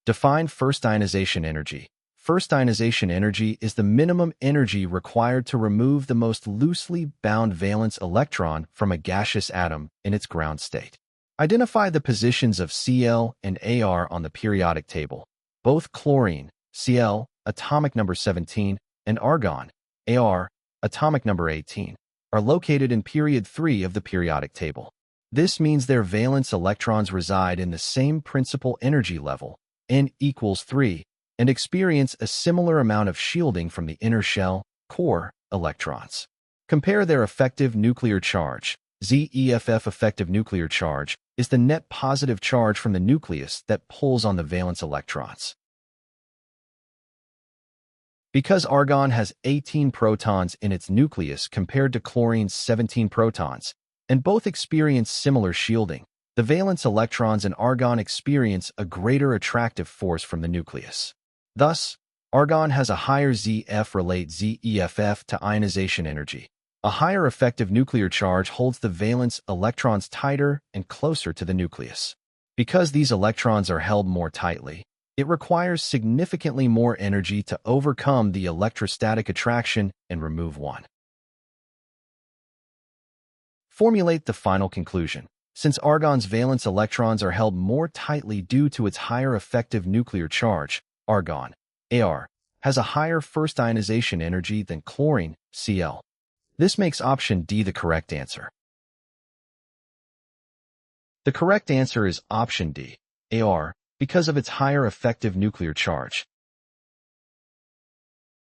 Define first ionization energy. First ionization energy is the minimum energy required to remove the most loosely bound valence electron from a gaseous atom in its ground state. Identify the positions of Cl and Ar on the periodic table. Both chlorine, Cl, atomic number 17, and argon, Ar, atomic number 18, are located in period 3 of the periodic table. This means their valence electrons reside in the same principal energy level, N equals 3, and experience a similar amount of shielding from the inner shell, core, electrons. Compare their effective nuclear charge. ZEFF effective nuclear charge is the net positive charge from the nucleus that pulls on the valence electrons. Because argon has 18 protons in its nucleus compared to chlorine's 17 protons, and both experience similar shielding, the valence electrons in argon experience a greater attractive force from the nucleus. Thus, argon has a higher ZF relate ZEFF to ionization energy. A higher effective nuclear charge holds the valence electrons tighter and closer to the nucleus. Because these electrons are held more tightly, it requires significantly more energy to overcome the electrostatic attraction and remove one. Formulate the final conclusion. Since argon's valence electrons are held more tightly due to its higher effective nuclear charge, argon, Ar, has a higher first ionization energy than chlorine, Cl. This makes option D the correct answer. The correct answer is option D, Ar, because of its higher effective nuclear charge.